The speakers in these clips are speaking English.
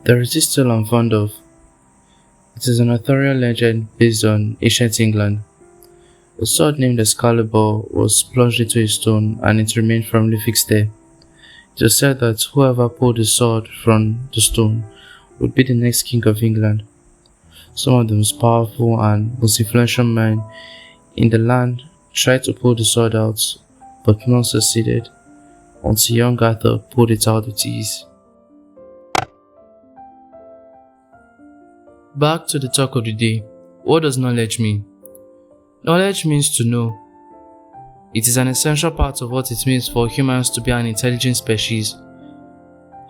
There is this tale I'm fond of. It is an Arthurian legend based on ancient England. A sword named Excalibur was plunged into a stone and it remained firmly fixed there. It was said that whoever pulled the sword from the stone would be the next king of England. Some of the most powerful and most influential men in the land tried to pull the sword out, but none succeeded until young Arthur pulled it out with ease. Back to the talk of the day. What does knowledge mean? Knowledge means to know. It is an essential part of what it means for humans to be an intelligent species.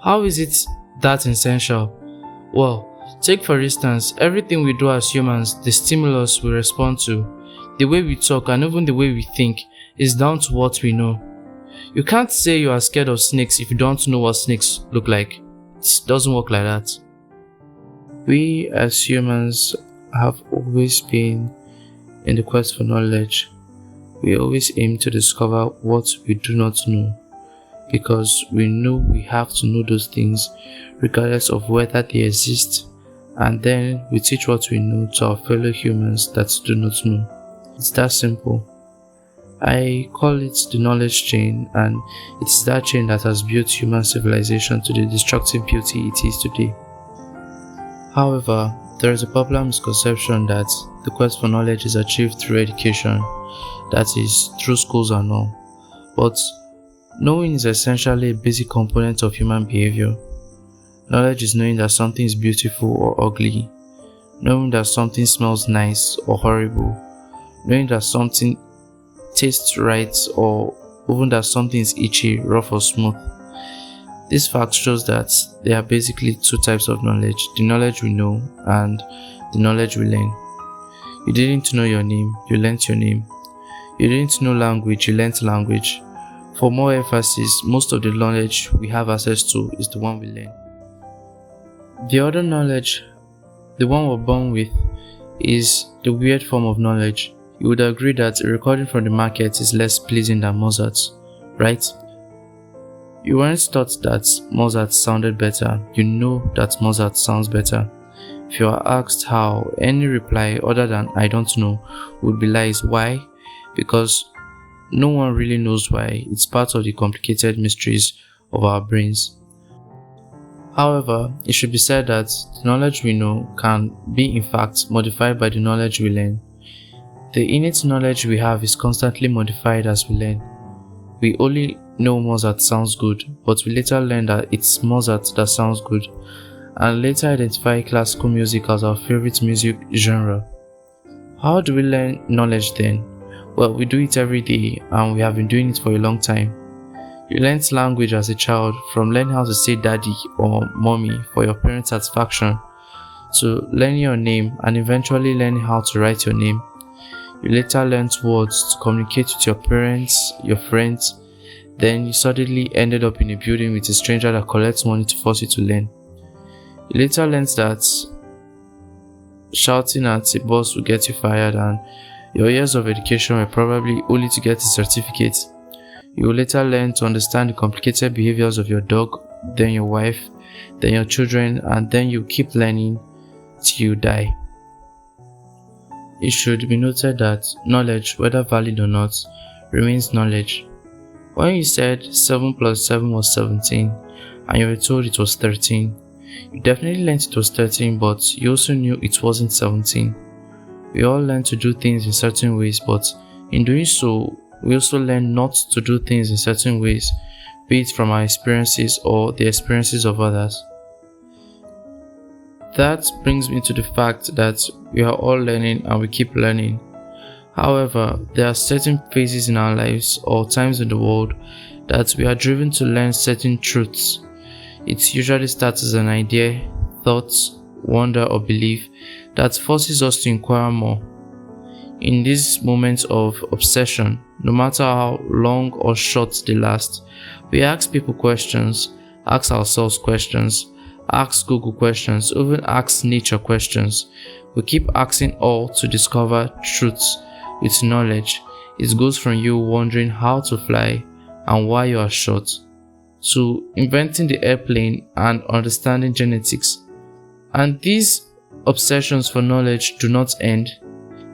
How is it that essential? Well, take for instance, everything we do as humans, the stimulus we respond to, the way we talk and even the way we think is down to what we know. You can't say you are scared of snakes if you don't know what snakes look like. It doesn't work like that. We as humans have always been in the quest for knowledge. We always aim to discover what we do not know because we know we have to know those things regardless of whether they exist, and then we teach what we know to our fellow humans that do not know. It's that simple. I call it the knowledge chain, and it's that chain that has built human civilization to the destructive beauty it is today. However, there is a popular misconception that the quest for knowledge is achieved through education, that is, through schools and all. But knowing is essentially a basic component of human behavior. Knowledge is knowing that something is beautiful or ugly, knowing that something smells nice or horrible, knowing that something tastes right, or even that something is itchy, rough or smooth. This fact shows that there are basically two types of knowledge: the knowledge we know and the knowledge we learn. You didn't know your name, you learnt your name. You didn't know language, you learnt language. For more emphasis, most of the knowledge we have access to is the one we learn. The other knowledge, the one we're born with, is the weird form of knowledge. You would agree that a recording from the market is less pleasing than Mozart's, right? You weren't taught that Mozart sounded better, you know that Mozart sounds better. If you are asked how, any reply other than "I don't know" would be lies. Why? Because no one really knows why. It's part of the complicated mysteries of our brains. However, it should be said that the knowledge we know can be in fact modified by the knowledge we learn. The innate knowledge we have is constantly modified as we learn. We only know Mozart sounds good, but we later learn that it's Mozart that sounds good, and later identify classical music as our favorite music genre. How do we learn knowledge then? Well, we do it every day, and we have been doing it for a long time. You learnt language as a child, from learning how to say daddy or mommy for your parents' satisfaction, to learning your name and eventually learning how to write your name. You later learnt words to communicate with your parents, your friends. Then you suddenly ended up in a building with a stranger that collects money to force you to learn. You later learnt that shouting at a boss will get you fired, and your years of education were probably only to get a certificate. You will later learn to understand the complicated behaviors of your dog, then your wife, then your children, and then you keep learning till you die. It should be noted that knowledge, whether valid or not, remains knowledge. When you said 7 plus 7 was 17 and you were told it was 13, you definitely learned it was 13, but you also knew it wasn't 17. We all learn to do things in certain ways, but in doing so, we also learn not to do things in certain ways, be it from our experiences or the experiences of others. That brings me to the fact that we are all learning and we keep learning. However, there are certain phases in our lives or times in the world that we are driven to learn certain truths. It usually starts as an idea, thought, wonder or belief that forces us to inquire more. In these moments of obsession, no matter how long or short they last, we ask people questions, ask ourselves questions, ask Google questions, even ask nature questions. We keep asking all to discover truths with knowledge. It goes from you wondering how to fly and why you are short, to inventing the airplane and understanding genetics And these obsessions for knowledge do not end,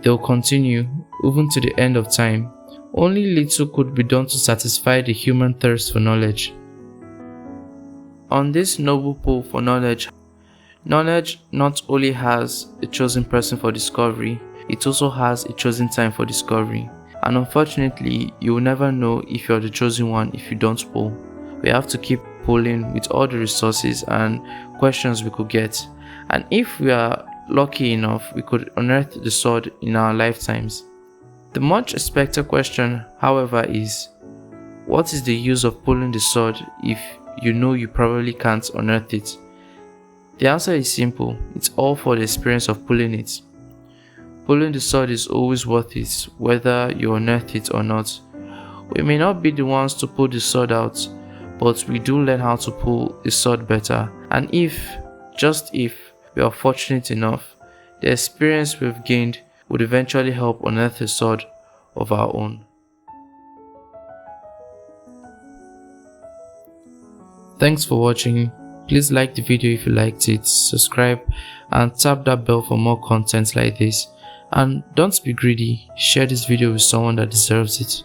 they will continue even to the end of time. Only little could be done to satisfy the human thirst for knowledge. On this noble pull for knowledge not only has a chosen person for discovery, it also has a chosen time for discovery. And unfortunately, you will never know if you're the chosen one if you don't pull. We have to keep pulling with all the resources and questions we could get. And if we are lucky enough, we could unearth the sword in our lifetimes. The much expected question, however, is what is the use of pulling the sword if you know you probably can't unearth it? The answer is simple, it's all for the experience of pulling it. Pulling the sword is always worth it, whether you unearth it or not. We may not be the ones to pull the sword out, but we do learn how to pull the sword better. And if, just if, we are fortunate enough, the experience we've gained would eventually help unearth a sword of our own. Thanks for watching. Please like the video if you liked it, subscribe and tap that bell for more content like this. And don't be greedy, share this video with someone that deserves it.